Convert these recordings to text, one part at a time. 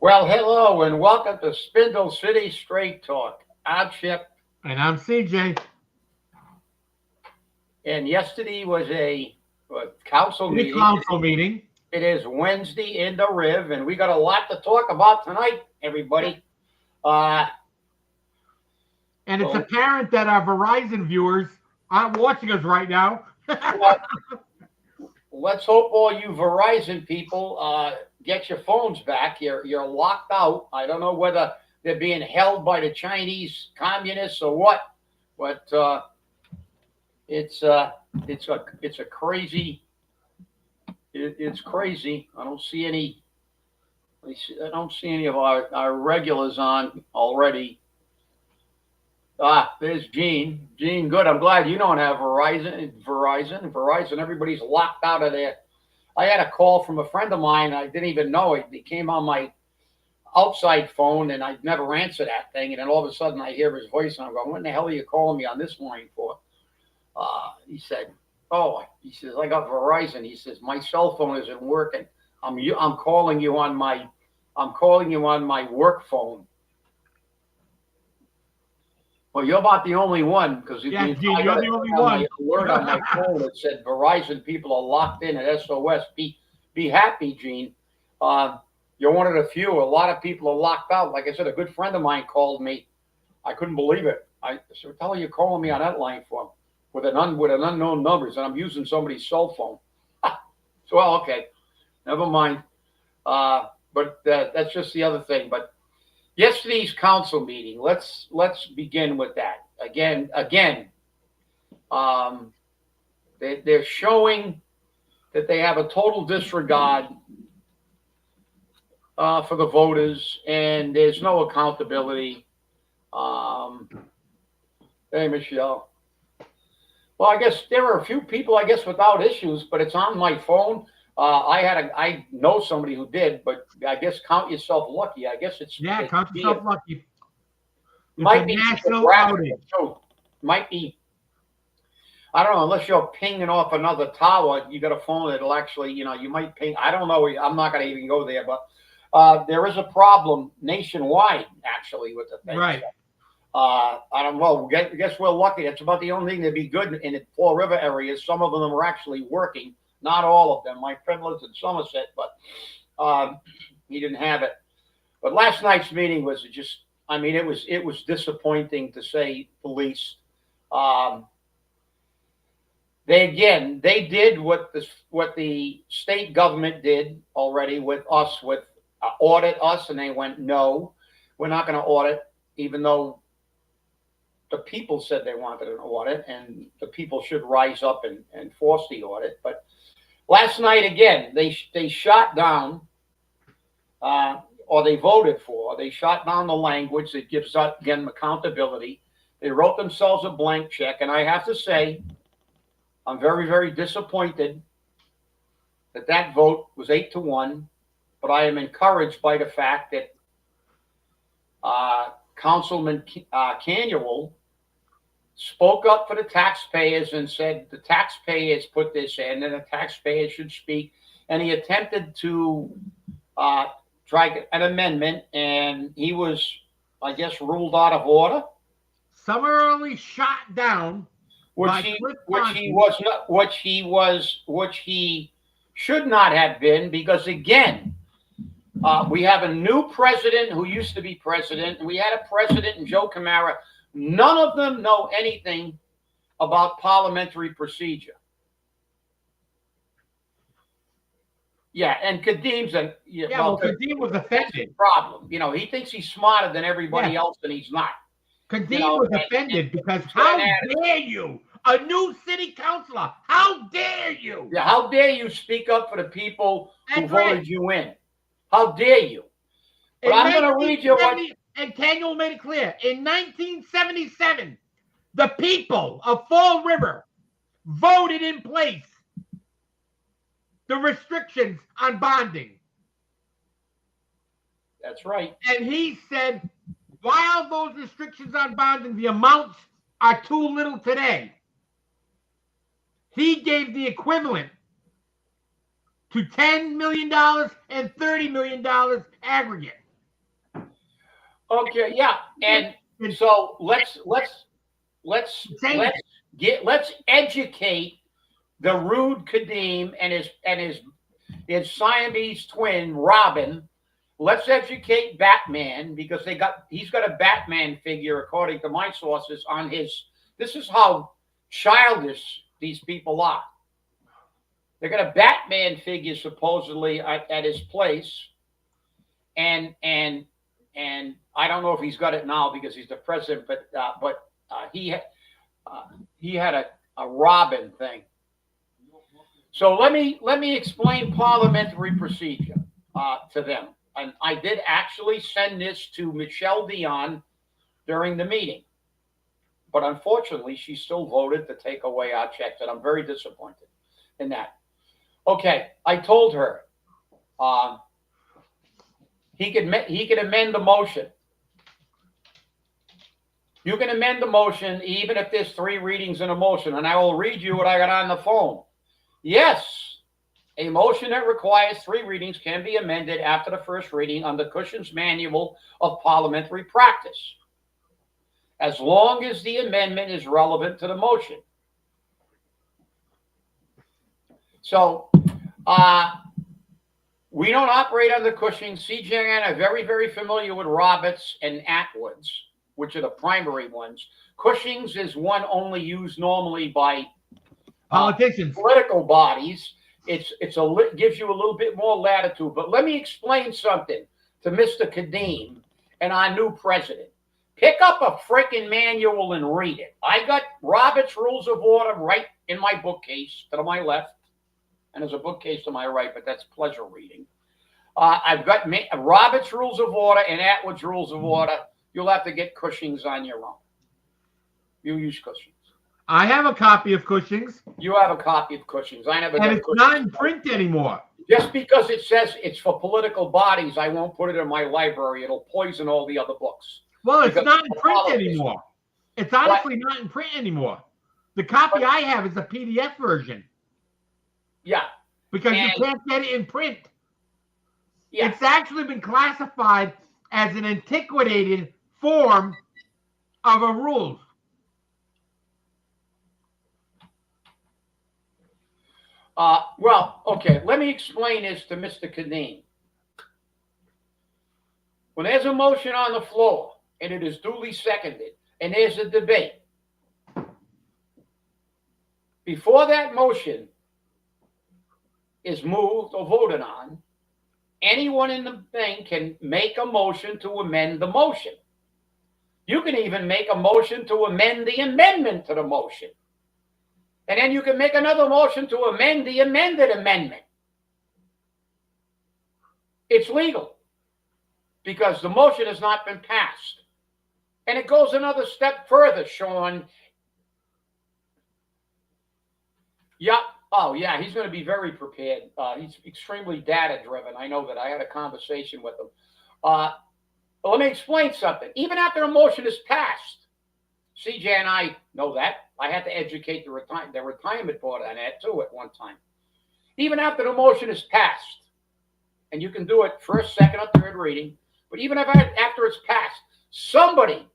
Well, hello and welcome to Spindle City Straight Talk. I'm Chip, And I'm CJ. and yesterday was a council City meeting. council meeting. It is Wednesday in the Riv, and we got a lot to talk about tonight, everybody. Uh, And it's well, apparent that our Verizon viewers aren't watching us right now. well, let's hope all you Verizon people get your phones back. You're locked out. I don't know whether they're being held by the Chinese communists or what, but it's it's a crazy. It's crazy. I don't see any of our regulars on already. There's Gene. Gene, good. I'm glad you don't have Verizon. Everybody's locked out of there. I had a call from a friend of mine. I didn't even know it. It came on my outside phone, and I'd never answer that thing. And then all of a sudden, I hear his voice, and I'm going, "What in the hell are you calling me on this line for?" He said, "Oh," he says, "I got Verizon." He says, "My cell phone isn't working. I'm calling you on my work phone." Well, you're about the only one because Yeah, Gene, I you're got the only on my one. alert on my phone that said Verizon people are locked in at SOS. Be happy, Gene. Uh, you're one of the few. A lot of people are locked out. Like I said, a good friend of mine called me. I couldn't believe it. I said, "What the hell are you calling me on that line for?" With an unknown numbers, and I'm using somebody's cell phone. So, well, okay, never mind. But that's just the other thing. But yesterday's council meeting. Let's begin with that. Again, um, they're showing that they have a total disregard for the voters, and there's no accountability. Um, hey, Michelle. Well, I guess there are a few people, I guess, without issues, but it's on my phone. I know somebody who did, but I guess count yourself lucky. I guess Yeah, it count yourself lucky. It's a might be national geographical outage. too. Might be, I don't know, unless you're pinging off another tower, you got a phone that'll actually, you might ping. I don't know. I'm not going to even go there, but there is a problem nationwide actually with the thing. Right. I don't know. Guess we're lucky. That's about the only thing that'd be good in the Fall River areas. Some of them are actually working. Not all of them. My friend lives in Somerset, but he didn't have it. But last night's meeting was just. I mean, it was disappointing to say the least. Um, they did what the state government did already with us with audit us, and they went, no, we're not going to audit, even though the people said they wanted an audit, and the people should rise up and force the audit. But last night again, they shot down, or they voted for, they shot down the language that gives again accountability. They wrote themselves a blank check, and I have to say, I'm very very disappointed that that vote was 8-1. But I am encouraged by the fact that Councilman Canuel spoke up for the taxpayers and said the taxpayers put this in and the taxpayers should speak. And he attempted to try an amendment, and he was, I guess, ruled out of order. Summarily shot down by Cliff Which he Conti. was not, which he should not have been, because again, we have a new president who used to be president, and we had a president in Joe Camara. None of them know anything about parliamentary procedure. Yeah, and Kadim's Kadeem was that's the offended. problem. He thinks he's smarter than everybody Yeah, else, and he's not. Kadeem was And offended because he's got how an attitude. dare you, a new city councilor? How dare you? Yeah, how dare you speak up for the people who That's right. voted you in? How dare you? But In I'm going to read you what. 1970, and Daniel made it clear, in 1977, the people of Fall River voted in place the restrictions on bonding. That's right. And he said, while those restrictions on bonding, the amounts are too little today, he gave the equivalent to $10 million and $30 million aggregate. Okay, yeah, and so let's Change let's educate the rude Kadeem and his Siamese twin Robin. Let's educate Batman because he's got a Batman figure according to my sources on his. This is how childish these people are. They got a Batman figure supposedly at his place, and I don't know if he's got it now because he's the president, but he had a Robin thing. So let me explain parliamentary procedure to them, and I did actually send this to Michelle Dion during the meeting, but unfortunately she still voted to take away our checks, and I'm very disappointed in that. Okay, I told her he could amend the motion. You can amend the motion even if there's 3 readings in a motion, and I will read you what I got on the phone. Yes, a motion that requires 3 readings can be amended after the first reading under Cushing's Manual of Parliamentary Practice, as long as the amendment is relevant to the motion. So, we don't operate under Cushing. CJ and I are very, very familiar with Roberts and Atwood's, which are the primary ones. Cushing's is one only used normally by politicians, political bodies. Gives you a little bit more latitude. But let me explain something to Mr. Kadeem and our new president. Pick up a freaking manual and read it. I got Robert's Rules of Order right in my bookcase to my left, and there's a bookcase to my right, but that's pleasure reading. I've got Robert's Rules of Order and Atwood's Rules of Order. You'll have to get Cushing's on your own. You use Cushing's. I have a copy of Cushing's. You have a copy of Cushing's. I never. And it's Cushing's. not in print anymore. Just because it says it's for political bodies, I won't put it in my library. It'll poison all the other books. Well, it's not in print anymore. It's honestly not in print anymore. The copy I have is the PDF version. Yeah. Because you can't get it in print. Yeah. It's actually been classified as an antiquated form of a rule. Well, okay, let me explain this to Mr. Kadeem. When there's a motion on the floor and it is duly seconded and there's a debate, before that motion is moved or voted on, anyone in the thing can make a motion to amend the motion. You can even make a motion to amend the amendment to the motion. And then you can make another motion to amend the amended amendment. It's legal because the motion has not been passed. And it goes another step further, Sean. Yeah. Oh, yeah, he's going to be very prepared. He's extremely data-driven. I know that. I had a conversation with him. But let me explain something. Even after a motion is passed, CJ and I know that. I had to educate the retirement board on that, too, at one time. Even after the motion is passed, and you can do it first, second, or third reading, but even after it's passed, somebody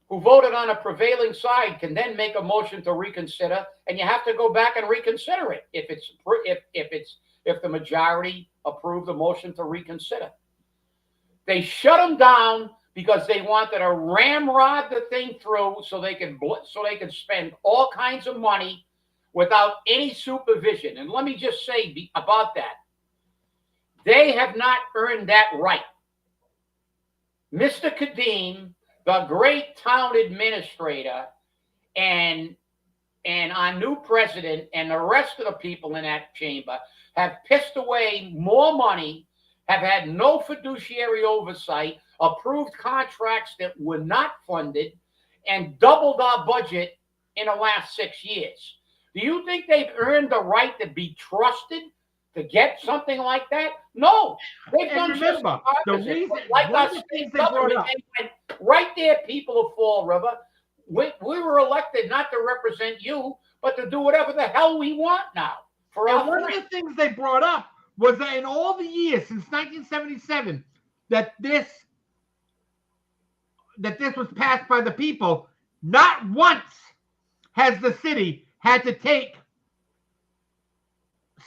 who voted on a prevailing side can then make a motion to reconsider, and you have to go back and reconsider it if the majority approved the motion to reconsider. They shut them down because they wanted to ramrod the thing through so they could spend all kinds of money without any supervision. And let me just say about that, they have not earned that right. Mr. Kadeem, the great town administrator, and our new president and the rest of the people in that chamber have pissed away more money, have had no fiduciary oversight, approved contracts that were not funded, and doubled our budget in the last 6 years. Do you think they've earned the right to be trusted to get something like that? No. They've done remember, the reason, like our state government, they went right there, people of Fall River. We were elected not to represent you, but to do whatever the hell we want now. One of the things they brought up was that in all the years since 1977 that this that this was passed by the people, not once has the city had to take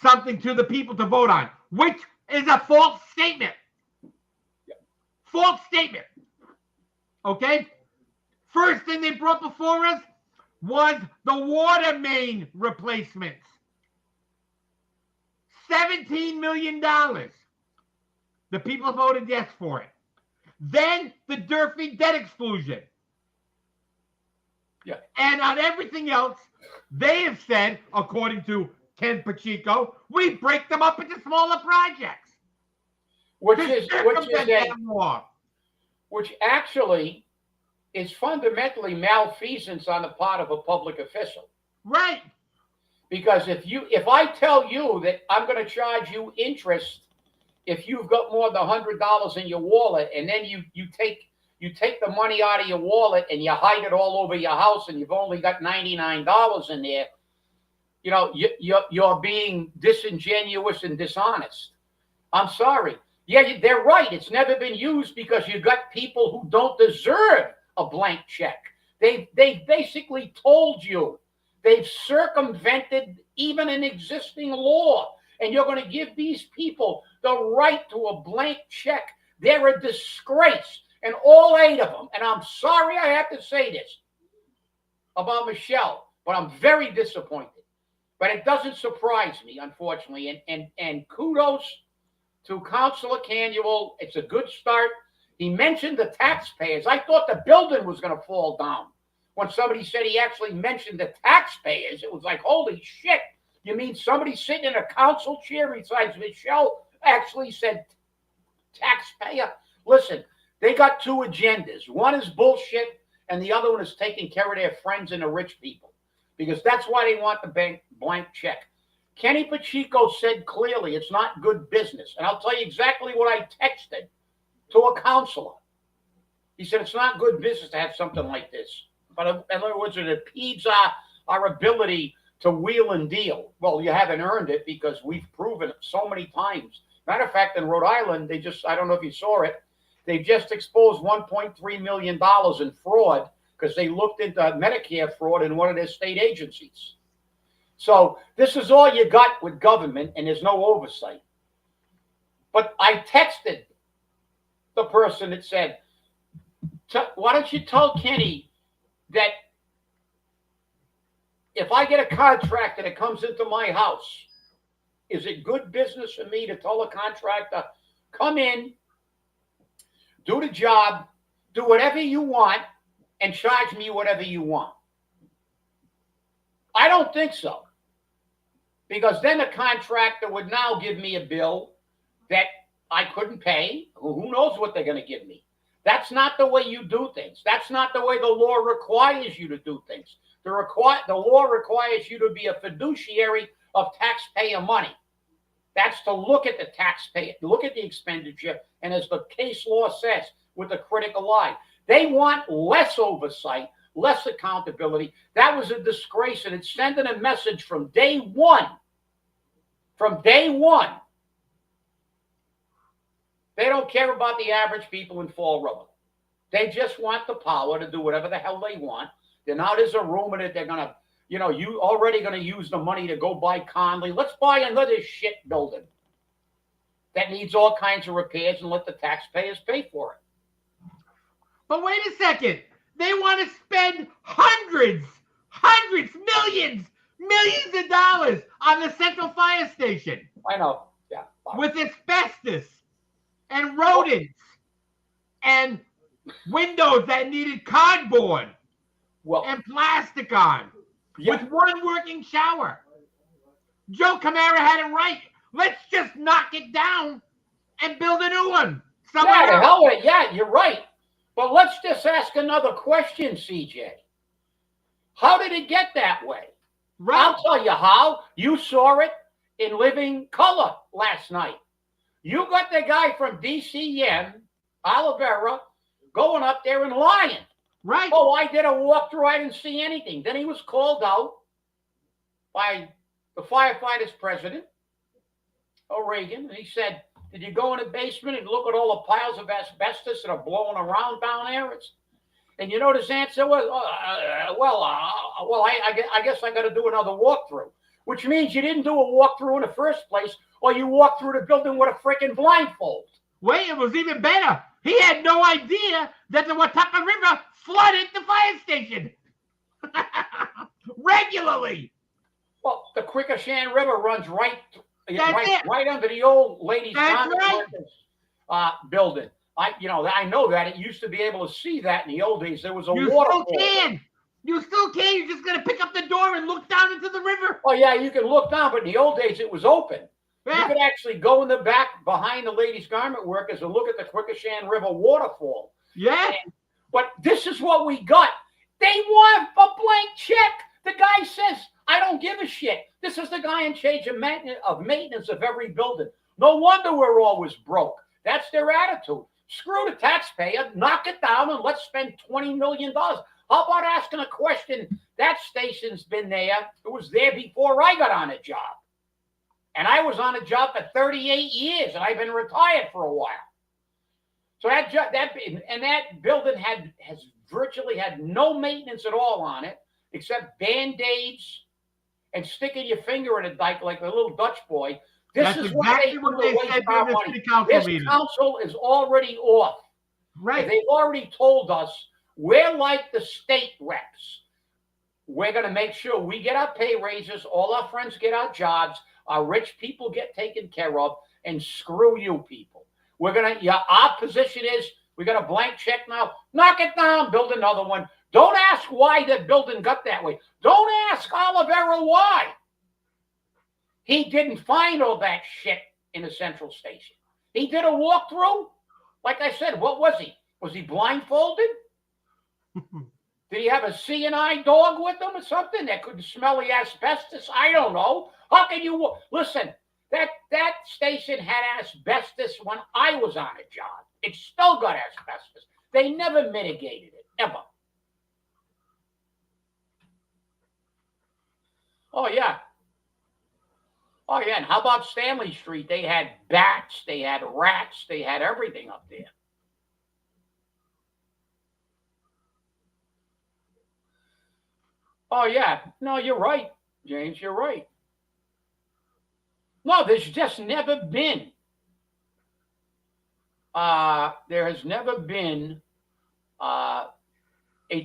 something to the people to vote on, which is a false statement. False statement. Okay? First thing they brought before us was the water main replacements. $17 million. The people voted yes for it. Then the Durfee debt exclusion. Yeah. And on everything else, they have said, according to Ken Pacheco, we break them up into smaller projects. Which actually is fundamentally malfeasance on the part of a public official. Right. Because if I tell you that I'm going to charge you interest if you've got more than $100 in your wallet, and then you take the money out of your wallet and you hide it all over your house, and you've only got $99 in there, you're being disingenuous and dishonest. I'm sorry. Yeah, they're right. It's never been used because you got people who don't deserve a blank check. They basically told you. They've circumvented even an existing law, and you're going to give these people the right to a blank check. They're a disgrace, and all 8 of them. And I'm sorry I have to say this about Michelle, but I'm very disappointed. But it doesn't surprise me, unfortunately. And kudos to Councilor Canuel. It's a good start. He mentioned the taxpayers. I thought the building was going to fall down. When somebody said he actually mentioned the taxpayers, it was like, holy shit. You mean somebody sitting in a council chair besides Michelle actually said taxpayer? Listen, they got 2 agendas. One is bullshit, and the other one is taking care of their friends and the rich people, because that's why they want the blank check. Kenny Pacheco said clearly it's not good business. And I'll tell you exactly what I texted to a counselor. He said it's not good business to have something like this. But in other words, it impedes our ability to wheel and deal. Well, you haven't earned it because we've proven it so many times. Matter of fact, in Rhode Island, I don't know if you saw it, they just exposed $1.3 million in fraud because they looked into Medicare fraud in one of their state agencies. So this is all you got with government, and there's no oversight. But I texted the person that said, why don't you tell Kenny that if I get a contract and it comes into my house, is it good business for me to tell a contractor, come in, do the job, do whatever you want, and charge me whatever you want? I don't think so. Because then the contractor would now give me a bill that I couldn't pay. Who knows what they're going to give me? That's not the way you do things. That's not the way the law requires you to do things. The law requires you to be a fiduciary of taxpayer money. That's to look at the taxpayer, look at the expenditure, and as the case law says, with a critical eye. They want less oversight, less accountability. That was a disgrace, and it's sending a message from day one. From day one. They don't care about the average people in Fall River. They just want the power to do whatever the hell they want. Then now there's a rumor that they're going to, you already going to use the money to go buy Conley. Let's buy another shit building that needs all kinds of repairs and let the taxpayers pay for it. But wait a second. They want to spend hundreds, millions of dollars on the Central Fire Station. I know. Yeah. With asbestos and rodents and windows that needed cardboard and plastic on with one working shower. Joe Camara had it right. Let's just knock it down and build a new one. Yeah, you're right. But let's just ask another question, CJ. How did it get that way? Right. I'll tell you how. You saw it in living color last night. You got the guy from DCM, Olivera, going up there and lying. Right. Oh, I did a walkthrough. I didn't see anything. Then he was called out by the firefighters president, O'Regan, and he said, did you go in the basement and look at all the piles of asbestos that are blowing around down there? And you know his answer was, I guess I got to do another walkthrough, which means you didn't do a walkthrough in the first place, or you walked through the building with a freaking blindfold. Wait, it was even better. He had no idea that the Watauga River flooded the fire station regularly. Well, the Quikasham River runs right under the old ladies' building. I know that. It used to be able to see that in the old days. There was a waterfall. You still can. You're just going to pick up the door and look down into the river. Oh, yeah, you can look down, but in the old days, it was open. Yeah. You could actually go in the back behind the ladies' garment workers and look at the Quikasham River waterfall. Yeah. But this is what we got. They want a blank check. The guy says, I don't give a shit. This is the guy in charge of maintenance of every building. No wonder we're always broke. That's their attitude. Screw the taxpayer, knock it down, and let's spend $20 million. How about asking a question? That station's been there. It was there before I got on the job. And I was on a job for 38 years, and I've been retired for a while. So that building has virtually had no maintenance at all on it, except Band-Aids and sticking your finger in a dike like a little Dutch boy. This is exactly what they said during the city council meeting. This council is already off. Right. They've already told us we're like the state reps. We're going to make sure we get our pay raises, all our friends get our jobs, our rich people get taken care of, and screw you people. Our position is we got a blank check now. Knock it down, build another one. Don't ask why the building got that way. Don't ask Olivera why. He didn't find all that shit in the central station. He did a walkthrough. Like I said, what was he? Was he blindfolded? Did he have a CNI dog with him or something that could smell the asbestos? I don't know. How can you listen? That station had asbestos when I was on a job. It still got asbestos. They never mitigated it, ever. Oh, yeah. Oh, yeah. And how about Stanley Street? They had bats, they had rats, they had everything up there. Oh, yeah. No, you're right, James. You're right. No, there's just never been. There has never been a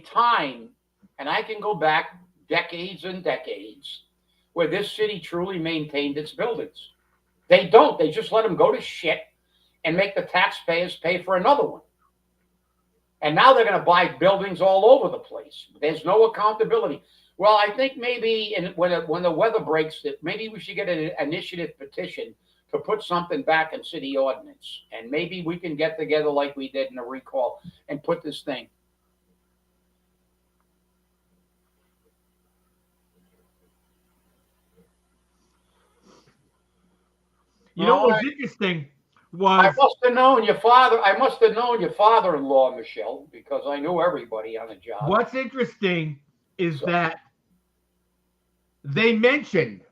time, and I can go back decades and decades, where this city truly maintained its buildings. They don't. They just let them go to shit and make the taxpayers pay for another one. And now they're going to buy buildings all over the place. There's no accountability. Well, I think maybe when the weather breaks, that maybe we should get an initiative petition to put something back in city ordinance. And maybe we can get together like we did in the recall and put this thing. You know what's interesting was I must have known your father-in-law, Michelle, because I knew everybody on the job. What's interesting is that they mentioned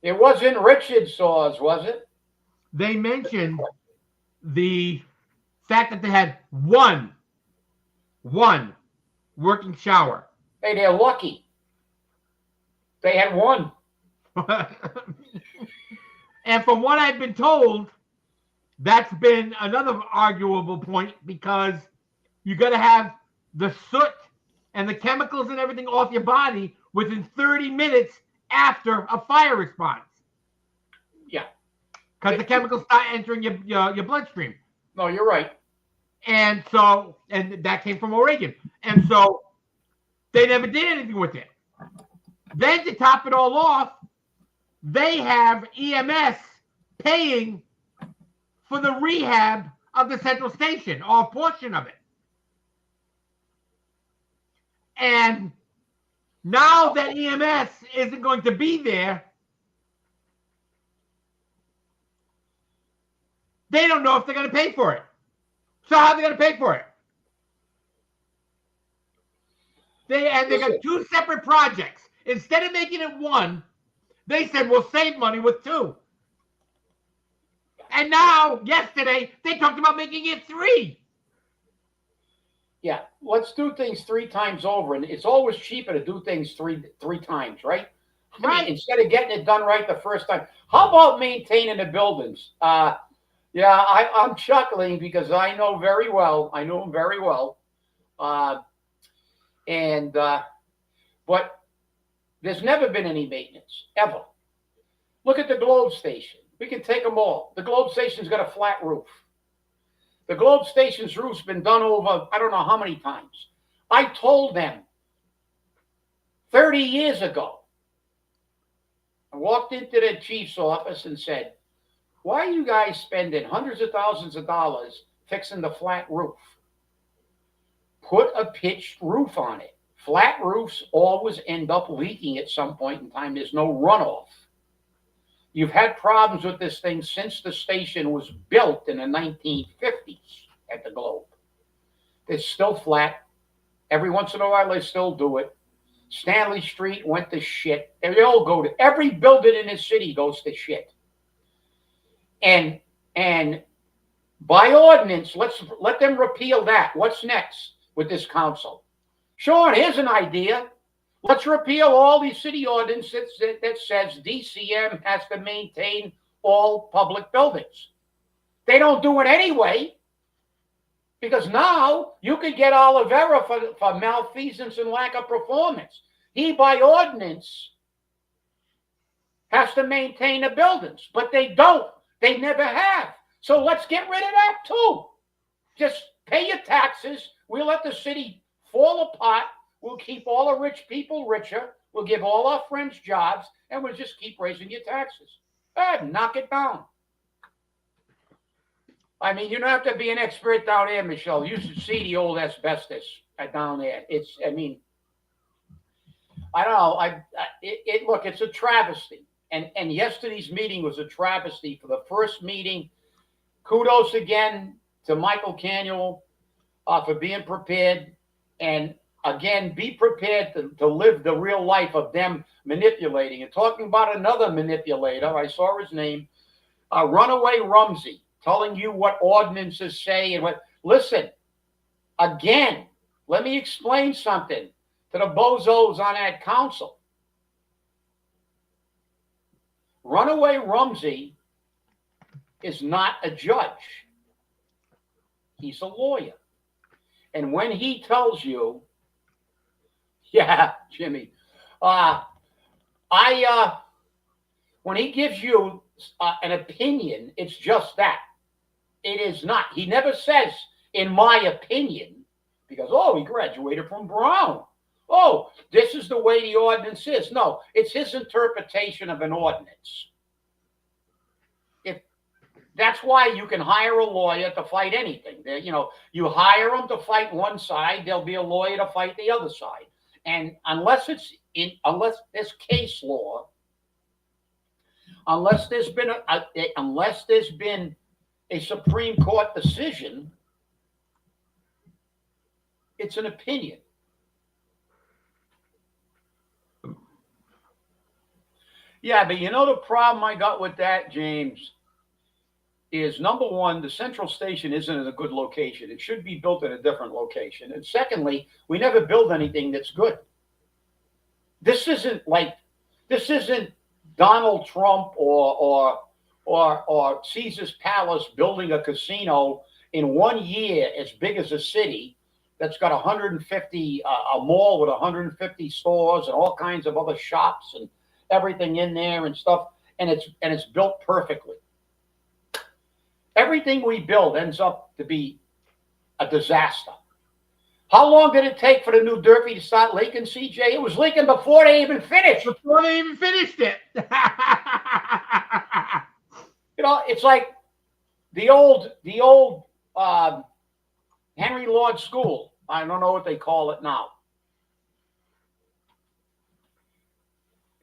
it wasn't Richard Saws, was it? They mentioned the fact that they had one working shower. Hey, they're lucky. They had one. And from what I've been told, that's been another arguable point, because you got to have the soot and the chemicals and everything off your body within 30 minutes after a fire response. Yeah. Because the chemicals start entering your bloodstream. No, you're right. And that came from Oregon. And so they never did anything with it. Then to top it all off, they have EMS paying for the rehab of the central station, or a portion of it. And now that EMS isn't going to be there, they don't know if they're going to pay for it. So how are they going to pay for it? They got two separate projects. Instead of making it one, they said we'll save money with two. And now, yesterday, they talked about making it three. Yeah, let's do things 3 times over, and it's always cheaper to do things three times, right? I mean, Right. instead of getting it done right the first time, how about maintaining the buildings? Yeah, I'm chuckling because I know very well. I know them very well, uh, and but there's never been any maintenance ever. Look at the Globe Station. We can take them all. The Globe Station's got a flat roof. The Globe Station's roof's been done over I don't know how many times. I told them 30 years ago. I walked into the chief's office and said, "Why are you guys spending hundreds of thousands of dollars fixing the flat roof? Put a pitched roof on it. Flat roofs always end up leaking at some point in time. There's no runoff. You've had problems with this thing since the station was built in the 1950s at the Globe. It's still flat. Every once in a while, they still do it. Stanley Street went to shit. They all go to every building in the city goes to shit. And by ordinance, let them repeal that. What's next with this council? Sean, here's an idea. Let's repeal all these city ordinances that says DCM has to maintain all public buildings. They don't do it anyway. Because now you could get Oliveira for malfeasance and lack of performance. He, by ordinance, has to maintain the buildings, but they don't. They never have. So let's get rid of that too. Just pay your taxes. We'll let the city fall apart. We'll keep all the rich people richer. We'll give all our friends jobs, and we'll just keep raising your taxes. Knock it down. I mean, you don't have to be an expert down there, Michelle. You should see the old asbestos down there. I mean, I don't know. Look, it's a travesty. And yesterday's meeting was a travesty. For the first meeting, kudos again to Michael Canuel for being prepared. And again, be prepared to live the real life of them manipulating. And talking about another manipulator, I saw his name, Runaway Rumsey, telling you what ordinances say and what. Listen, again, let me explain something to the bozos on that council. Runaway Rumsey is not a judge. He's a lawyer. And when he tells you, yeah, Jimmy, when he gives you an opinion, it's just that. It is not. He never says, in my opinion, because, he graduated from Brown. Oh, this is the way the ordinance is. No, it's his interpretation of an ordinance. That's why you can hire a lawyer to fight anything. You hire them to fight one side, there'll be a lawyer to fight the other side. And unless there's case law, unless there's been a Supreme Court decision, it's an opinion. Yeah, but the problem I got with that, James, is number one, the central station isn't in a good location. It should be built in a different location. And secondly, we never build anything that's good. This isn't Donald Trump or Caesar's Palace building a casino in 1 year as big as a city that's got 150, a mall with 150 stores and all kinds of other shops and everything in there and stuff, and it's built perfectly. Everything we build ends up to be a disaster. How long did it take for the New Derby to start leaking, CJ? It was leaking before they even finished. Before they even finished it. It's like the old Henry Lord School. I don't know what they call it now.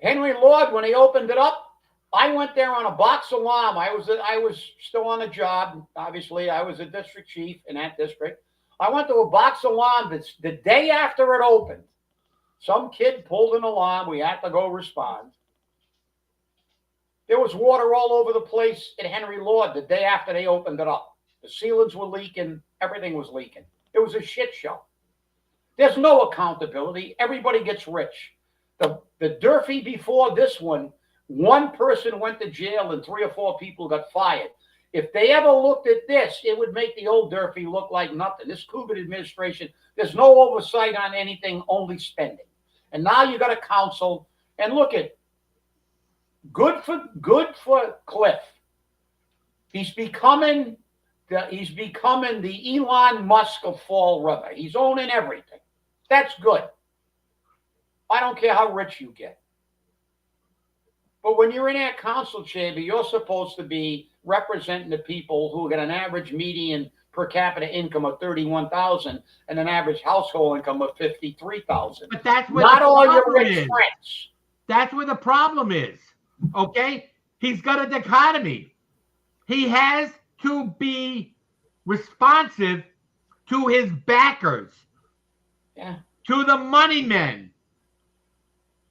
Henry Lord, when he opened it up, I went there on a box alarm. I was still on a job. Obviously, I was a district chief in that district. I went to a box alarm the day after it opened. Some kid pulled an alarm. We had to go respond. There was water all over the place at Henry Lord the day after they opened it up. The ceilings were leaking. Everything was leaking. It was a shit show. There's no accountability. Everybody gets rich. The Durfee before this one person went to jail and 3 or 4 people got fired. If they ever looked at this, it would make the old Durfee look like nothing. This Coogan administration, there's no oversight on anything, only spending. And now you got a council, and look at good for Cliff. He's becoming the Elon Musk of Fall River. He's owning everything. That's good. I don't care how rich you get. But when you're in that council chamber, you're supposed to be representing the people who get an average median per capita income of $31,000 and an average household income of $53,000. But that's where not the all your problem rich is. friends. That's where the problem is. Okay? He's got a dichotomy. He has to be responsive to his backers, to the money men,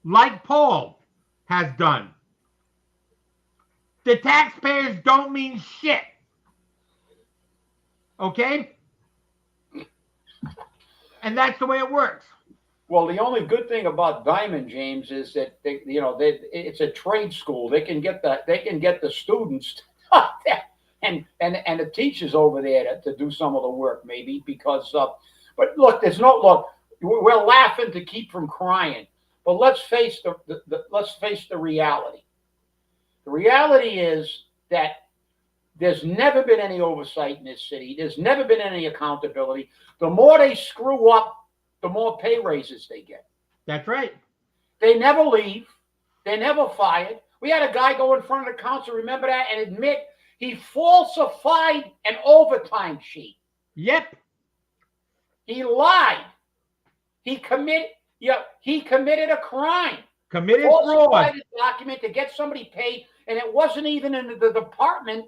like Paul has done. The taxpayers don't mean shit. Okay? And that's the way it works. Well, the only good thing about Diamond, James, is that it's a trade school. They can get the students and the teachers over there to do some of the work, maybe because. But look, we're laughing to keep from crying. But let's face the reality. The reality is that there's never been any oversight in this city. There's never been any accountability. The more they screw up, the more pay raises they get. That's right. They never leave. They're never fired. We had a guy go in front of the council, remember that, and admit he falsified an overtime sheet. Yep. He lied. He committed a crime. Committed falsified fraud. a document to get somebody paid, and it wasn't even in the department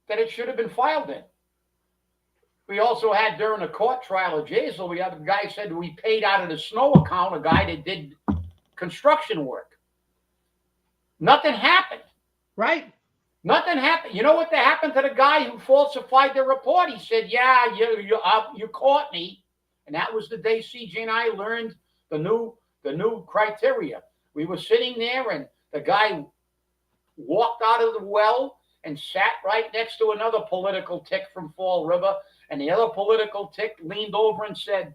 that it should have been filed in. We also had during the court trial of Jazel, we had a guy said we paid out of the snow account a guy that did construction work. Nothing happened. Right. Nothing happened. You know what happened to the guy who falsified the report? He said, "Yeah, you caught me," and that was the day CJ and I learned the new criteria. We were sitting there, and the guy walked out of the well and sat right next to another political tick from Fall River. And the other political tick leaned over and said,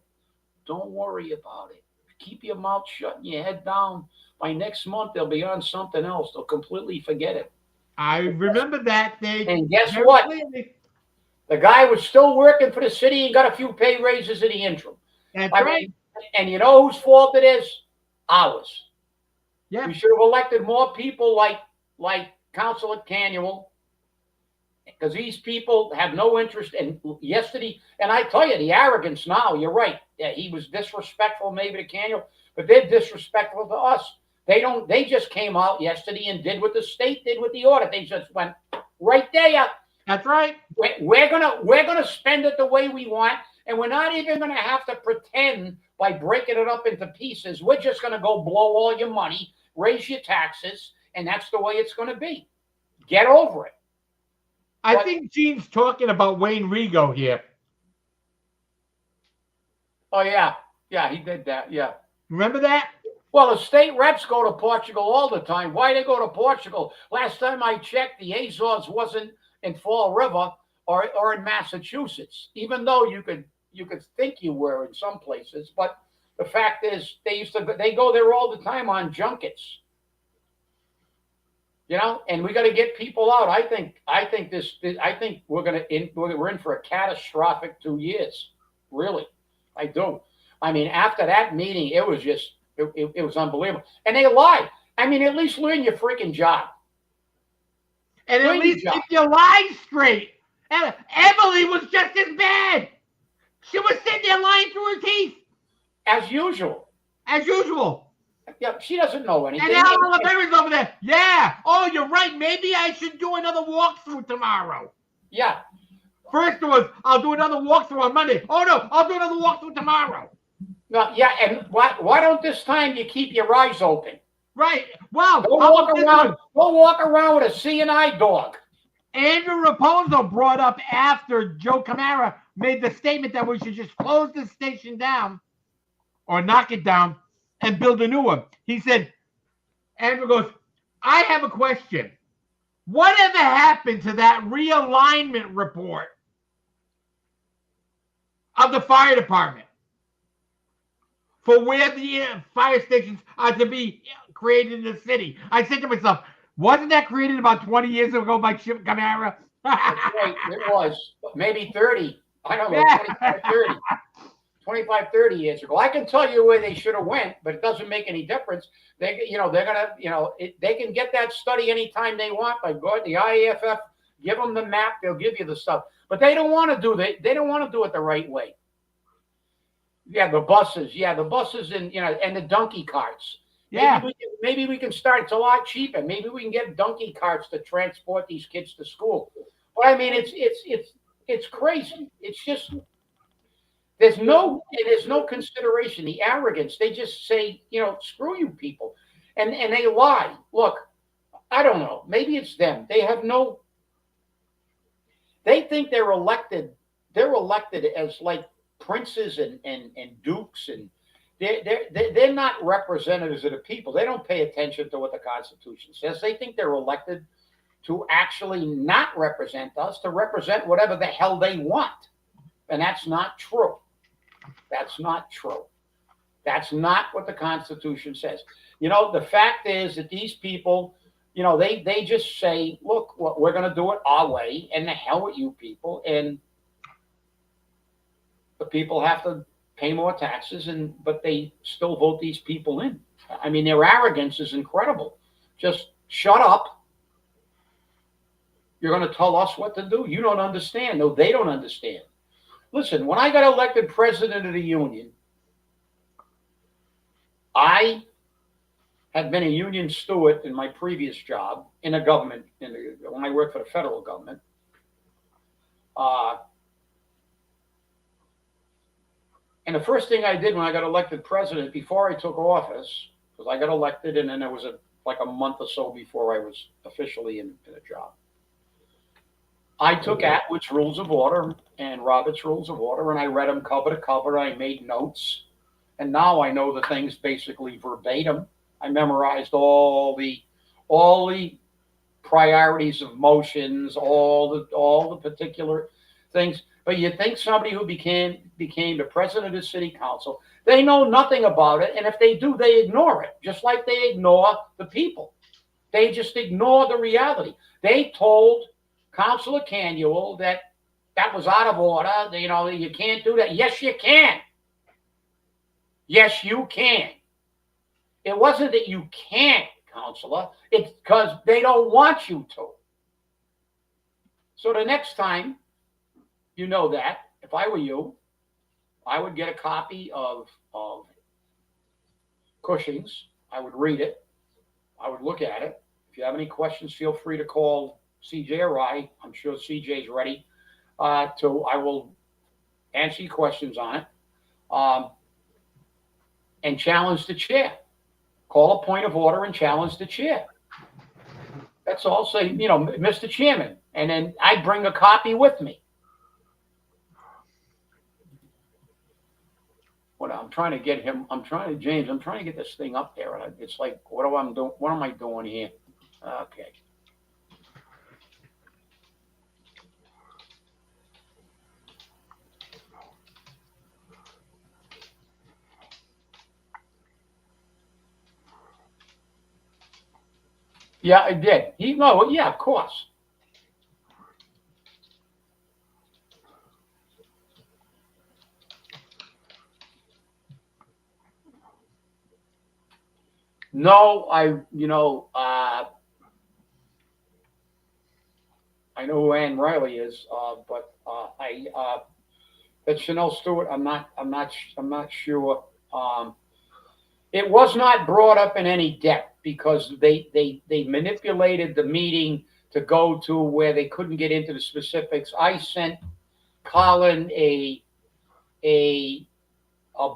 "Don't worry about it. Keep your mouth shut and your head down. By next month, they'll be on something else. They'll completely forget it." I remember that day. And guess what? Clearly. The guy was still working for the city and got a few pay raises in the interim. That's right. And you know whose fault it is? Ours. Yeah. We should have elected more people like Councilor Canuel, because these people have no interest in yesterday. And I tell you, the arrogance now, you're right. Yeah, he was disrespectful maybe to Canuel, but they're disrespectful to us. They just came out yesterday and did what the state did with the audit. They just went right there. That's right. We're gonna spend it the way we want, and we're not even gonna have to pretend by breaking it up into pieces. We're just gonna go blow all your money, raise your taxes, and that's the way it's gonna be. Get over it. I think Gene's talking about Wayne Rigo here. Oh yeah, he did that. Yeah. Remember that? Well, the state reps go to Portugal all the time. Why they go to Portugal? Last time I checked, the Azores wasn't in Fall River or in Massachusetts, even though you could think you were in some places. But the fact is, they go there all the time on junkets. You know, and we got to get people out. I think we're in for a catastrophic 2 years. Really, I do. I mean, after that meeting, it was just it was unbelievable, and they lied. I mean, at least learn your freaking job, and at least keep your lies straight. And Emily was just as bad. She was sitting there lying through her teeth, as usual. As usual. Yeah, she doesn't know anything. And now Oliveira's over there. Yeah. Oh, you're right. Maybe I should do another walkthrough tomorrow. Yeah. First it was, I'll do another walkthrough on Monday. Oh, no, I'll do another walkthrough tomorrow. No, yeah, and why don't this time you keep your eyes open? Right. Wow. Don't walk around with a CNI dog. Andrew Raposo brought up after Joe Camara made the statement that we should just close the station down or knock it down and build a new one. He said, Andrew goes, I have a question. Whatever happened to that realignment report of the fire department for where the fire stations are to be created in the city? I said to myself, wasn't that created about 20 years ago by Chip Camara? That's right. It was maybe 30. I don't know, 25, 30 years ago. I can tell you where they should have went, but it doesn't make any difference. They're gonna, they can get that study anytime they want by God. The IAFF, give them the map, they'll give you the stuff. But they don't want to do that. They don't want to do it the right way. Yeah, the buses. Yeah, the buses and and the donkey carts. Yeah. Maybe we can start. It's a lot cheaper. Maybe we can get donkey carts to transport these kids to school. But I mean, it's crazy. It's just there's no consideration. The arrogance. They just say, screw you people, and they lie. Look, I don't know. Maybe it's them. They have no. They think they're elected. They're elected as like princes and dukes and. They're not representatives of the people. They don't pay attention to what the Constitution says. They think they're elected to actually not represent us, to represent whatever the hell they want. And that's not true. That's not true. That's not what the Constitution says. The fact is that these people, they just say, look, we're going to do it our way, and the hell with you people. And the people have to pay more taxes, but they still vote these people in. I mean, their arrogance is incredible. Just shut up. You're going to tell us what to do. You don't understand. No, they don't understand. Listen, when I got elected president of the union, I had been a union steward in my previous job in the government, when I worked for the federal government. And the first thing I did when I got elected president, before I took office, because I got elected and then there was like a month or so before I was officially in a job, I took Atwood's Rules of Order and Robert's Rules of Order, and I read them cover to cover. I made notes, and now I know the things basically verbatim. I memorized all the priorities of motions, all the particular things. But you think somebody who became the president of the city council, they know nothing about it, and if they do, they ignore it, just like they ignore the people. They just ignore the reality. They told Councilor Canuel that was out of order. You can't do that. Yes, you can. Yes, you can. It wasn't that you can't, Councilor. It's because they don't want you to. So the next time, that if I were you, I would get a copy of Cushing's. I would read it. I would look at it. If you have any questions, feel free to call CJ or I. I'm sure CJ's ready I will answer your questions on it and challenge the chair. Call a point of order and challenge the chair. That's all. Say, Mr. Chairman. And then I bring a copy with me. What I'm trying to get him, James, I'm trying to get this thing up there. And it's like, what am I doing here? Okay. Yeah, I did. Yeah, of course. No, I know who Ann Riley is, but that's Chanel Stewart. I'm not sure. It was not brought up in any depth because they manipulated the meeting to go to where they couldn't get into the specifics. I sent Colin a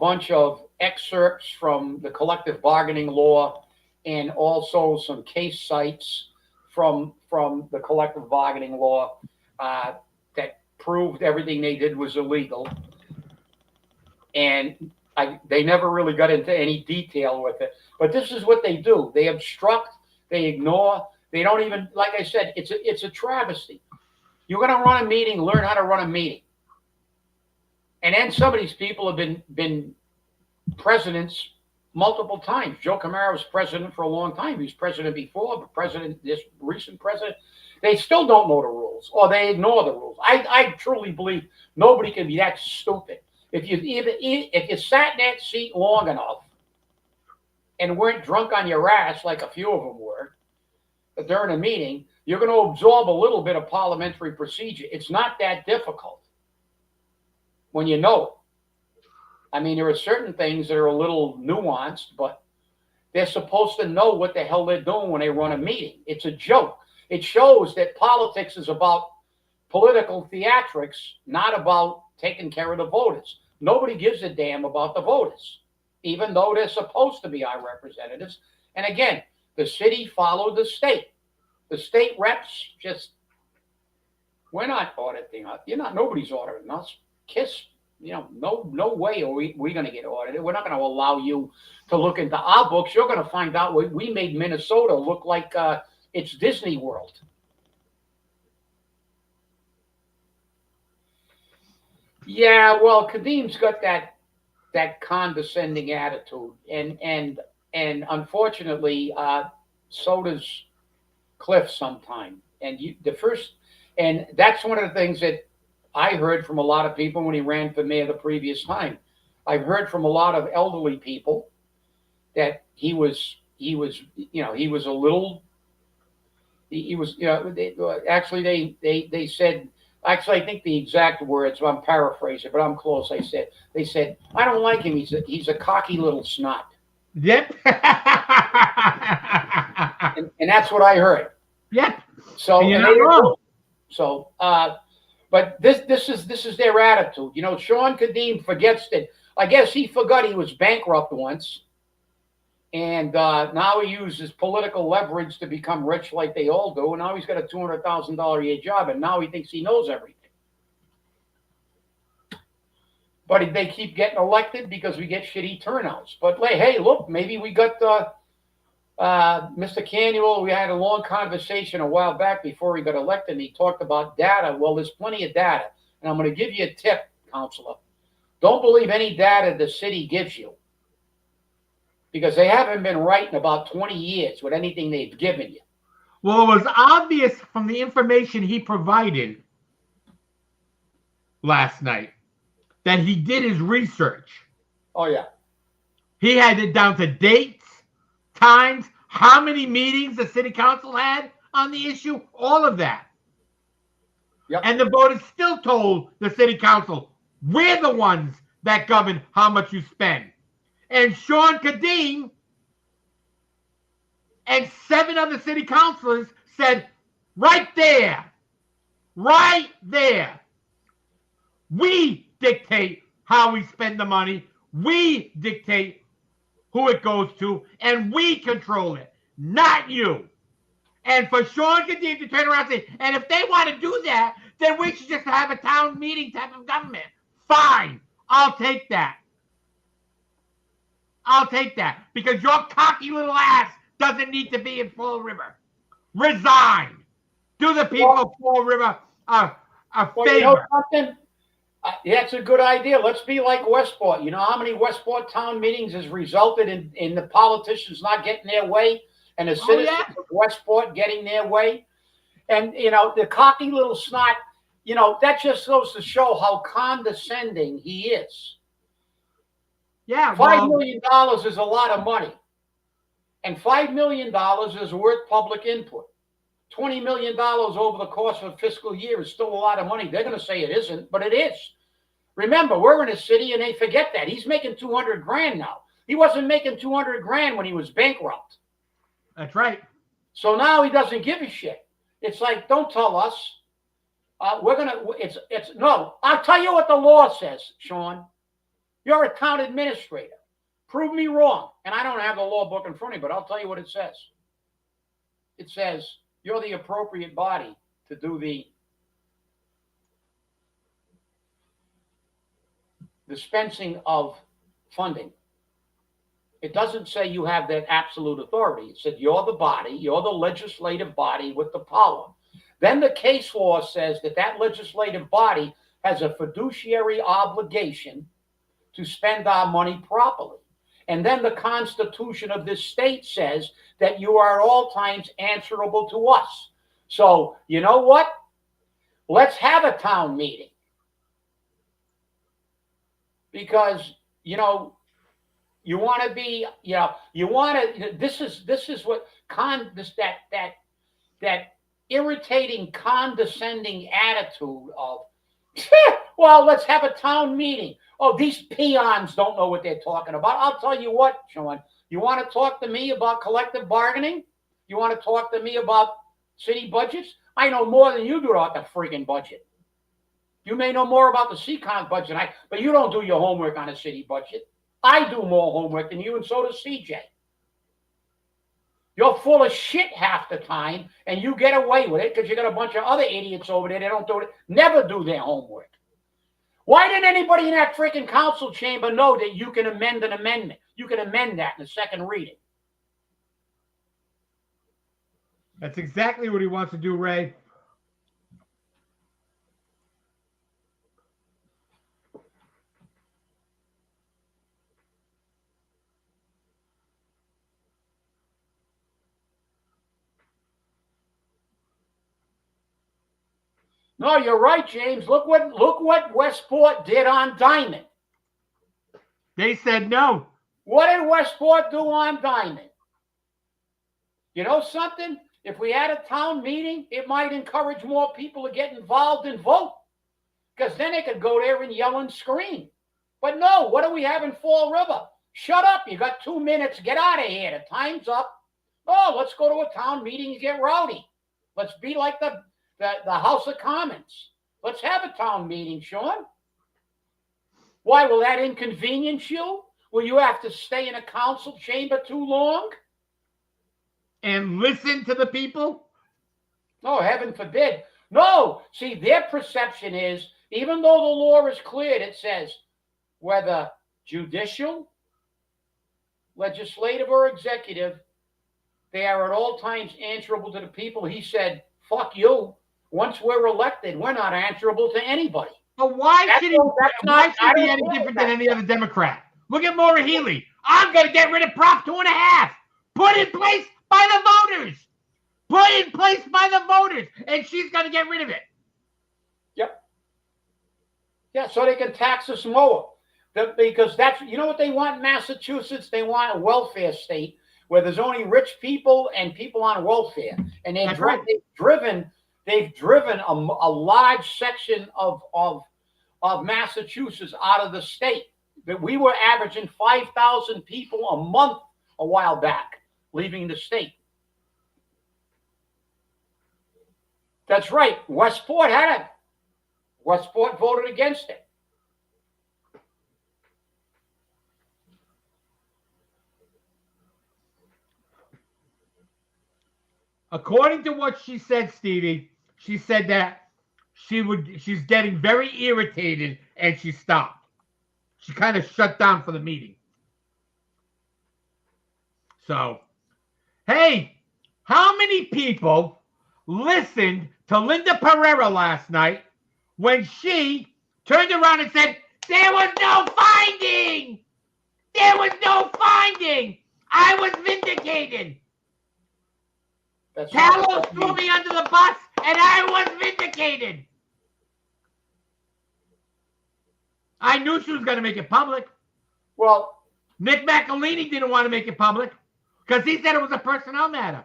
bunch of excerpts from the collective bargaining law and also some case sites from the collective bargaining law that proved everything they did was illegal. And they never really got into any detail with it. But this is what they do. They obstruct, they ignore, they don't even, like I said, it's a travesty. You're going to run a meeting, learn how to run a meeting. And then some of these people have been presidents multiple times. Joe Camaro was president for a long time. He was president before, but this recent president, they still don't know the rules, or they ignore the rules. I truly believe nobody can be that stupid. If you sat in that seat long enough and weren't drunk on your ass like a few of them were during a meeting, you're going to absorb a little bit of parliamentary procedure. It's not that difficult when you know it. I mean, there are certain things that are a little nuanced, but they're supposed to know what the hell they're doing when they run a meeting. It's a joke. It shows that politics is about political theatrics, not about taking care of the voters. Nobody gives a damn about the voters, even though they're supposed to be our representatives. And again, the city followed the state. The state reps just, we're not auditing us. Nobody's auditing us. KISS, no way are we going to get audited. We're not going to allow you to look into our books. You're going to find out we made Minnesota look like it's Disney World. Yeah, well, Kadim's got that condescending attitude, and unfortunately, so does Cliff sometime. And that's one of the things that I heard from a lot of people when he ran for mayor the previous time. I've heard from a lot of elderly people that he was a little. He was, they said. Actually, I think the exact words, I'm paraphrasing, but I'm close. They said, I don't like him. He's a cocky little snot. Yep. and that's what I heard. Yep. So, and you're not wrong. So, but this is their attitude. Sean Kadim forgets that. I guess he forgot he was bankrupt once. And now he uses political leverage to become rich like they all do. And now he's got a $200,000 a year job. And now he thinks he knows everything. But they keep getting elected because we get shitty turnouts. But hey, look, maybe we got Mr. Canuel. We had a long conversation a while back before he got elected. And he talked about data. Well, there's plenty of data. And I'm going to give you a tip, Counselor. Don't believe any data the city gives you, because they haven't been right in about 20 years with anything they've given you. Well, it was obvious from the information he provided last night that he did his research. Oh, yeah. He had it down to dates, times, how many meetings the city council had on the issue, all of that. Yep. And the voters still told the city council, we're the ones that govern how much you spend. And Sean Kadim and 7 other city councilors said, right there, we dictate how we spend the money, we dictate who it goes to, and we control it, not you. And for Sean Kadim to turn around and say, and if they want to do that, then we should just have a town meeting type of government. Fine, I'll take that. Because your cocky little ass doesn't need to be in Fall River. Resign. Do the people of Fall River a favor. You know something? That's a good idea. Let's be like Westport. You know how many Westport town meetings has resulted in the politicians not getting their way and the citizens of Westport getting their way? And, the cocky little snot, that just goes to show how condescending he is. Yeah, $5 million is a lot of money. And $5 million is worth public input. $20 million over the course of a fiscal year is still a lot of money. They're going to say it isn't, but it is. Remember, we're in a city and they forget that. He's making $200,000 now. He wasn't making $200,000 when he was bankrupt. That's right. So now he doesn't give a shit. It's like, don't tell us. No, I'll tell you what the law says, Sean. You're a town administrator. Prove me wrong. And I don't have the law book in front of me, but I'll tell you what it says. It says you're the appropriate body to do dispensing of funding. It doesn't say you have that absolute authority. It said you're the body, you're the legislative body with the power. Then the case law says that that legislative body has a fiduciary obligation to spend our money properly. And then the Constitution of this state says that you are at all times answerable to us. So, you know what? Let's have a town meeting. Because, you know, you want to be, you know, you want to, this is what that irritating, condescending attitude of, well, let's have a town meeting. Oh, these peons don't know what they're talking about. I'll tell you what, Sean, you want to talk to me about collective bargaining? You want to talk to me about city budgets? I know more than you do about the freaking budget. You may know more about the CCON budget, but you don't do your homework on a city budget. I do more homework than you, and so does CJ. You're full of shit half the time, and you get away with it because you got a bunch of other idiots over there that don't do it, never do their homework. Why didn't anybody in that freaking council chamber know that you can amend an amendment? You can amend that in the second reading. That's exactly what he wants to do, Ray. No, you're right, James. Look what Westport did on Diamond. They said no. What did Westport do on Diamond? You know something? If we had a town meeting, it might encourage more people to get involved and vote. Because then they could go there and yell and scream. But no, what do we have in Fall River? Shut up. You got 2 minutes. Get out of here. The time's up. Oh, let's go to a town meeting and get rowdy. Let's be like the House of Commons. Let's have a town meeting, Sean. Why, will that inconvenience you? Will you have to stay in a council chamber too long? And listen to the people? No, heaven forbid. No, see, their perception is, even though the law is clear, it says whether judicial, legislative, or executive, they are at all times answerable to the people. He said, fuck you. Once we're elected, we're not answerable to anybody. But why should he be any different than any other Democrat? Look at Maura Healey. I'm going to get rid of Prop 2.5. Put in place by the voters. Put in place by the voters. And she's going to get rid of it. Yep. Yeah, so they can tax us more. Because that's, you know what they want in Massachusetts? They want a welfare state where there's only rich people and people on welfare. And they've driven a large section of Massachusetts out of the state. That we were averaging 5,000 people a month a while back leaving the state. That's right. Westport had it. Westport voted against it. According to what she said, Stevie, she said that she's getting very irritated and she stopped. She kind of shut down for the meeting. So, hey, how many people listened to Linda Pereira last night when she turned around and said, there was no finding? There was no finding. I was vindicated. Talos threw me under the bus, and I was vindicated. I knew she was going to make it public. Well, Nick McElhaney didn't want to make it public because he said it was a personnel matter.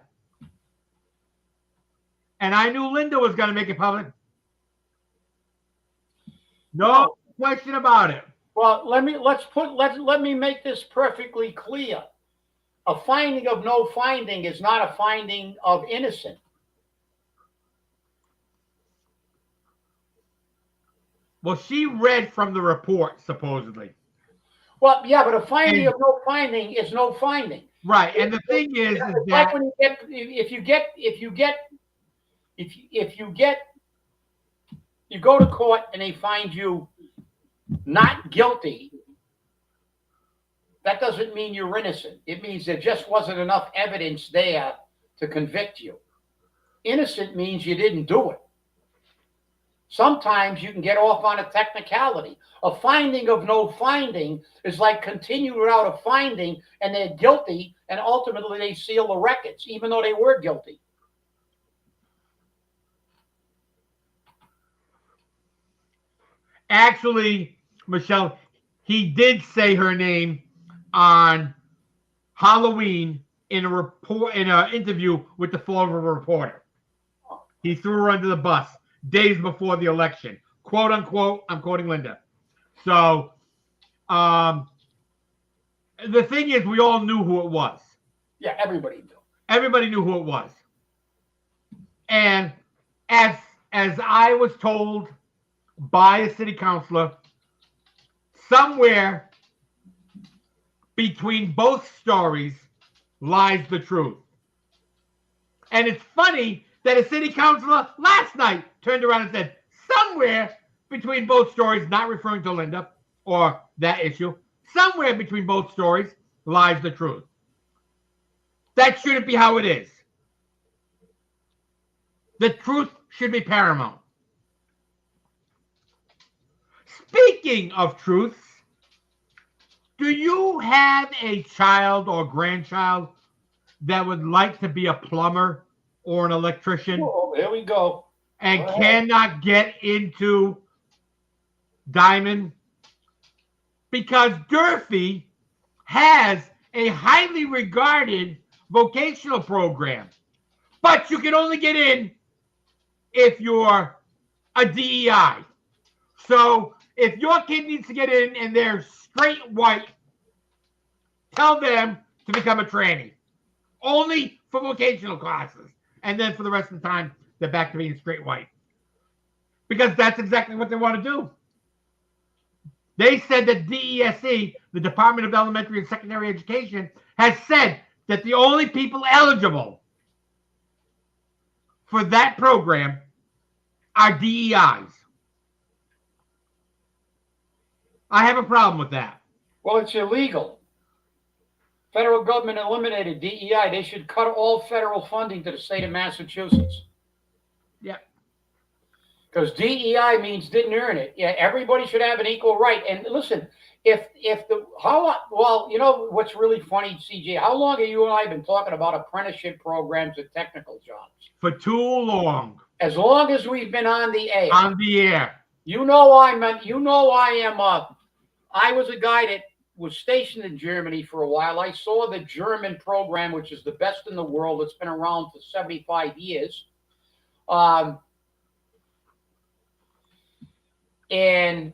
And I knew Linda was going to make it public. No question about it. Well, let me make this perfectly clear. A finding of no finding is not a finding of innocent. Well, she read from the report, supposedly. Well, yeah, but a finding of no finding is no finding. Right, and the thing is that like when you go to court and they find you not guilty, that doesn't mean you're innocent. It means there just wasn't enough evidence there to convict you. Innocent means you didn't do it. Sometimes you can get off on a technicality. A finding of no finding is like continuing without a finding, and they're guilty, and ultimately they seal the records, even though they were guilty. Actually, Michelle, he did say her name on Halloween in a report, in an interview with the Florida Reporter. He threw her under the bus days before the election, quote unquote. I'm quoting Linda. So, the thing is, we all knew who it was. Yeah, everybody knew. Everybody knew who it was. And as I was told by a city councilor, somewhere between both stories lies the truth. And it's funny that a city councilor last night turned around and said, somewhere between both stories, not referring to Linda or that issue, somewhere between both stories lies the truth. That shouldn't be how it is. The truth should be paramount. Speaking of truths, do you have a child or grandchild that would like to be a plumber or an electrician? Oh, there we go. And cannot get into diamond? Because Durfee has a highly regarded vocational program, but you can only get in if you're a DEI. So if your kid needs to get in and they're straight white, tell them to become a tranny. Only for vocational classes. And then for the rest of the time, they're back to being straight white. Because that's exactly what they want to do. They said that DESE, the Department of Elementary and Secondary Education, has said that the only people eligible for that program are DEIs. I have a problem with that. Well, it's illegal. Federal government eliminated DEI. They should cut all federal funding to the state of Massachusetts. Yeah. Because DEI means didn't earn it. Yeah, everybody should have an equal right. And listen, well, you know what's really funny, CJ? How long have you and I been talking about apprenticeship programs and technical jobs? For too long. As long as we've been on the air. On the air. You know I am. I was a guy that was stationed in Germany for a while. I saw the German program, which is the best in the world. It's been around for 75 years. And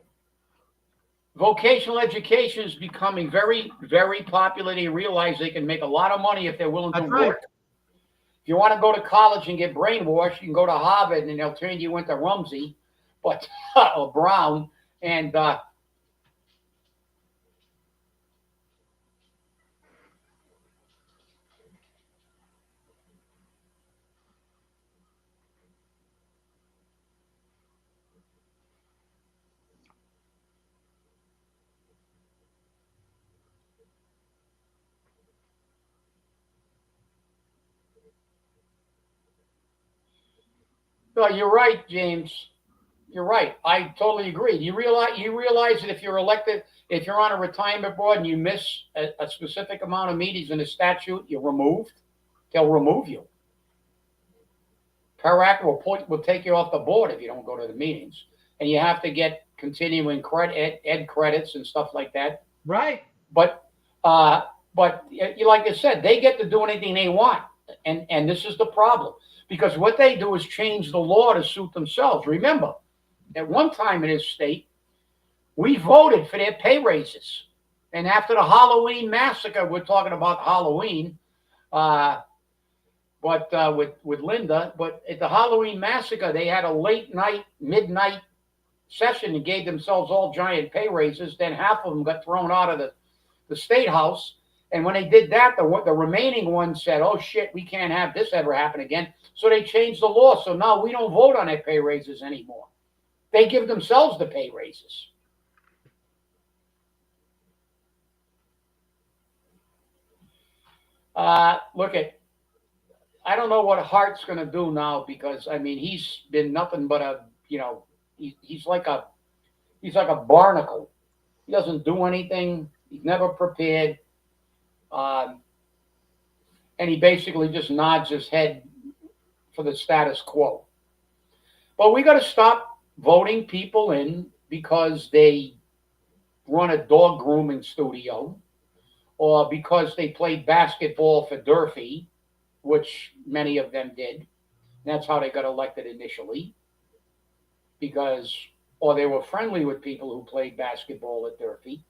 vocational education is becoming very, very popular. They realize they can make a lot of money if they're willing to work. If you want to go to college and get brainwashed, you can go to Harvard and they'll turn you into Rumsey, or Brown. And well, you're right, James. You're right. I totally agree. You realize that if you're elected, if you're on a retirement board and you miss a specific amount of meetings in a statute, you're removed. They'll remove you. Parac will take you off the board if you don't go to the meetings, and you have to get continuing ed credits and stuff like that. Right. But like I said, they get to do anything they want, and this is the problem. Because what they do is change the law to suit themselves. Remember, at one time in this state, we voted for their pay raises. And after the Halloween massacre, we're talking about Halloween, with Linda. But at the Halloween massacre, they had a late night, midnight session and gave themselves all giant pay raises. Then half of them got thrown out of the state house. And when they did that, the remaining ones said, oh, shit, we can't have this ever happen again. So they changed the law. So now we don't vote on their pay raises anymore. They give themselves the pay raises. Look at. I don't know what Hart's going to do now because I mean he's been nothing but a he's like a barnacle. He doesn't do anything. He's never prepared, um, and he basically just nods his head for the status quo. But we got to stop voting people in because they run a dog grooming studio or because they played basketball for Durfee, which many of them did. That's how they got elected initially, because or they were friendly with people who played basketball at Durfee.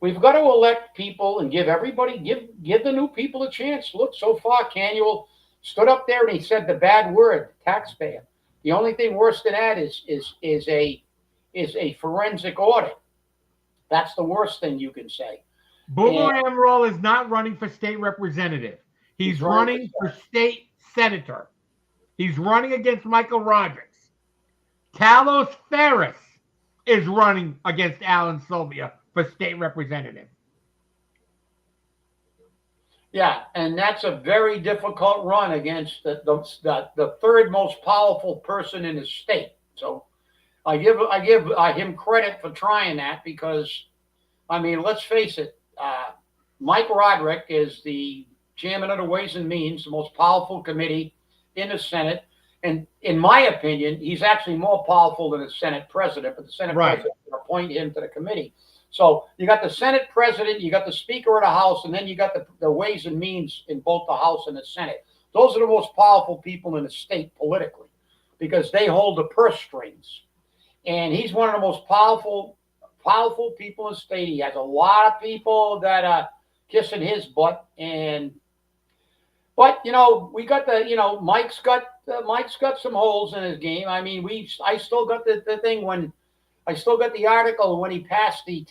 We've got to elect people and give the new people a chance. Look, so far, Canuel stood up there and he said the bad word, taxpayer. The only thing worse than that is a forensic audit. That's the worst thing you can say. Boomer Amaral is not running for state representative. He's running for state senator. He's running against Michael Rodrigues. Talos Ferris is running against Alan Sylvia for state representative. Yeah, and that's a very difficult run against the third most powerful person in the state. So I give him credit for trying that because, I mean, let's face it, Mike Roderick is the chairman of the Ways and Means, the most powerful committee in the Senate. And in my opinion, he's actually more powerful than the Senate president, but the Senate president can appoint him to the committee. So you got the Senate president, you got the Speaker of the House, and then you got the Ways and Means in both the House and the Senate. Those are the most powerful people in the state politically because they hold the purse strings. And he's one of the most powerful people in the state. He has a lot of people that are kissing his butt. But we got Mike's got some holes in his game. I mean, I still got the thing when. I still got the article when he passed the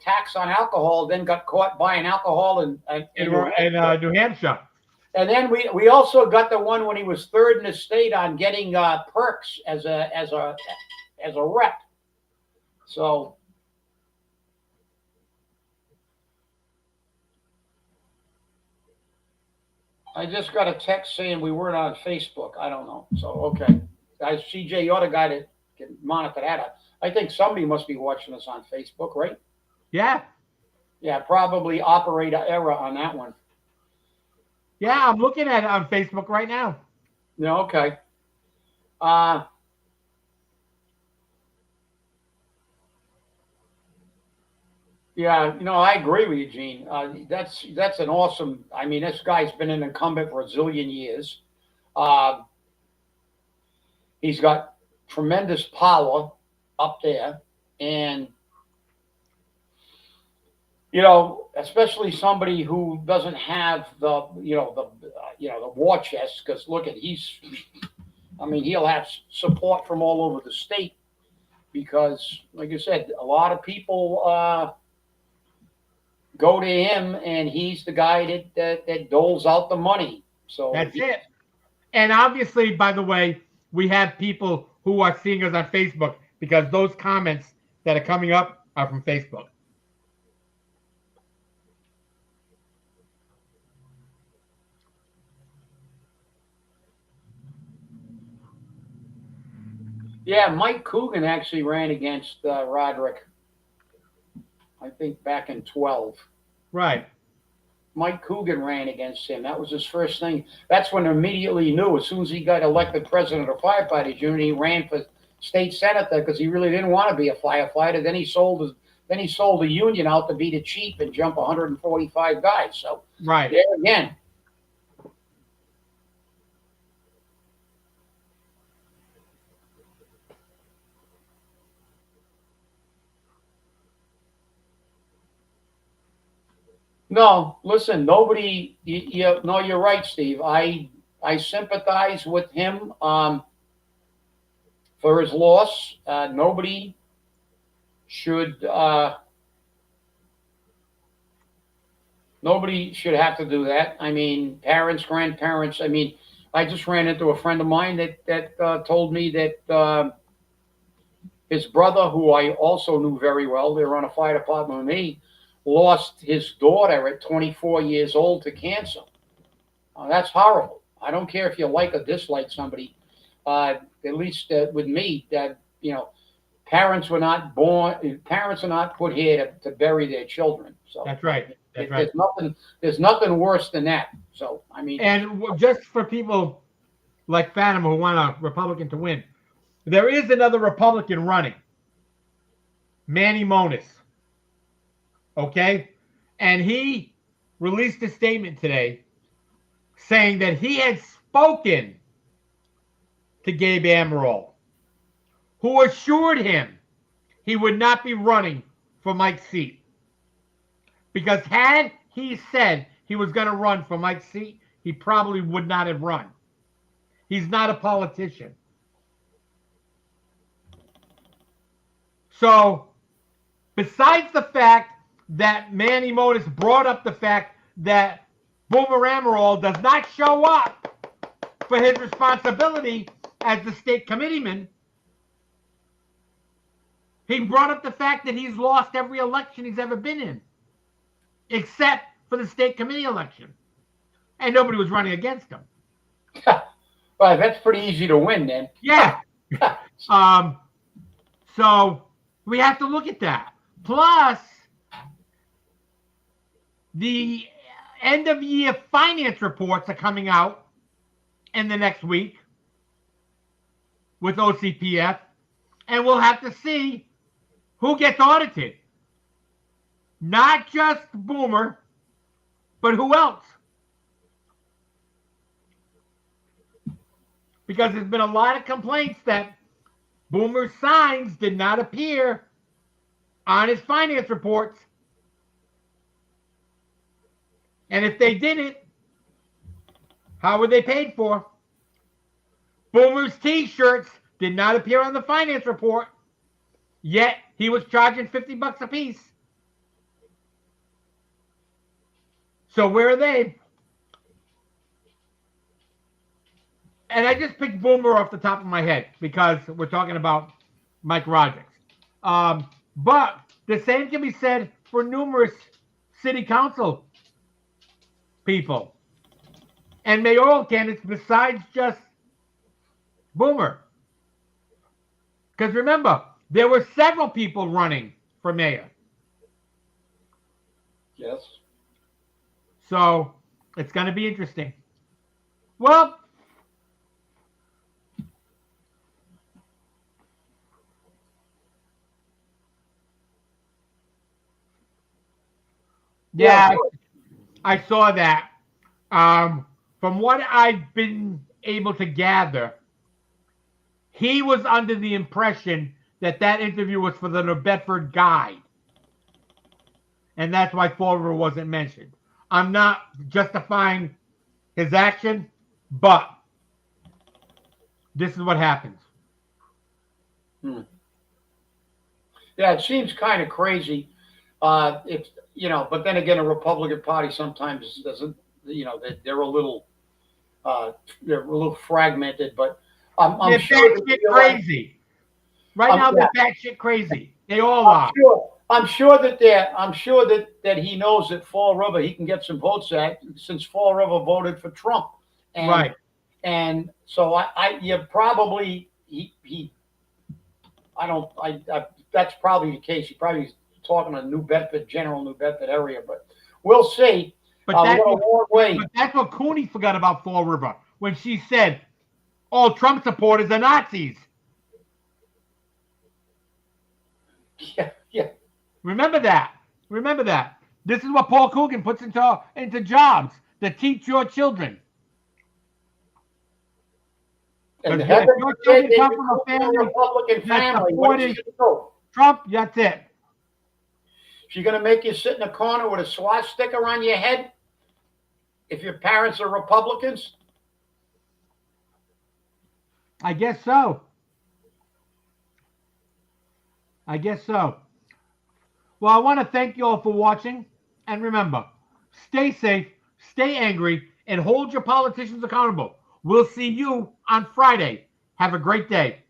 tax on alcohol, then got caught buying alcohol in New Hampshire. And then we also got the one when he was third in the state on getting perks as a rep. So I just got a text saying we weren't on Facebook. I don't know. So okay, guys, CJ, you're the guy that can monitor that. I think somebody must be watching us on Facebook, right? Yeah. Yeah, probably operator error on that one. Yeah, I'm looking at it on Facebook right now. Yeah, okay. Yeah, I agree with you, Gene. That's an awesome. I mean, this guy's been an incumbent for a zillion years. He's got tremendous power up there, and especially somebody who doesn't have the war chest. Because look at he'll have support from all over the state because, like I said, a lot of people go to him, and he's the guy that doles out the money. So that's it. And obviously, by the way, we have people who are seeing us on Facebook because those comments that are coming up are from Facebook. Yeah, Mike Coogan actually ran against Roderick, I think back in 12. Right. Mike Coogan ran against him. That was his first thing. That's when immediately he knew. As soon as he got elected president of Firefighters Union, he ran for state senator because he really didn't want to be a firefighter. Then he sold the union out to be the chief and jump 145 guys. So right there again. No, listen, nobody. No, you're right, Steve. I sympathize with him for his loss. Nobody should have to do that. I mean, parents, grandparents. I mean, I just ran into a friend of mine that told me that his brother, who I also knew very well, they were on a fire department with me, lost his daughter at 24 years old to cancer. That's horrible. I don't care if you like or dislike somebody. At least with me, that parents were not born. Parents are not put here to bury their children. So That's right. That's right. There's nothing worse than that. So I mean, And just for people like Fatima who want a Republican to win, there is another Republican running, Manny Monis. Okay? And he released a statement today saying that he had spoken to Gabe Amaral, who assured him he would not be running for Mike's seat. Because had he said he was going to run for Mike's seat, he probably would not have run. He's not a politician. So, besides the fact that Manny Monis brought up the fact that Boomer Amaral does not show up for his responsibility as the state committeeman, he brought up the fact that he's lost every election he's ever been in, except for the state committee election. And nobody was running against him. Well, that's pretty easy to win then. Yeah. So we have to look at that. Plus, the end of year finance reports are coming out in the next week with OCPF, and we'll have to see who gets audited. Not just Boomer, but who else? Because there's been a lot of complaints that Boomer's signs did not appear on his finance reports. And if they didn't, how were they paid for? Boomer's T-shirts did not appear on the finance report, yet he was charging $50 a piece. So where are they? And I just picked Boomer off the top of my head because we're talking about Mike Rogers. But the same can be said for numerous city council people and mayoral candidates besides just Boomer. Because remember, there were several people running for mayor. Yes. So it's going to be interesting. Well, yeah, I saw that. From what I've been able to gather, he was under the impression that that interview was for the New Bedford Guide. And that's why Fall River wasn't mentioned. I'm not justifying his action, but this is what happens. Yeah, it seems kind of crazy. If but then again, a Republican Party sometimes doesn't. They're a little fragmented, but I'm they're sure batshit crazy. Right now, they're batshit crazy. They all are. I'm sure that he knows that Fall River he can get some votes at since Fall River voted for Trump. And, right. And so that's probably the case. He probably is talking to general New Bedford area, but we'll see. But that's what Cooney forgot about Fall River when she said all Trump supporters are Nazis. Yeah. Remember that. This is what Paul Coogan puts into jobs to teach your children. And your children come from a Republican family. What is Trump, that's it. She's going to make you sit in a corner with a swastika on your head if your parents are Republicans? I guess so. Well, I want to thank you all for watching. And remember, stay safe, stay angry, and hold your politicians accountable. We'll see you on Friday. Have a great day.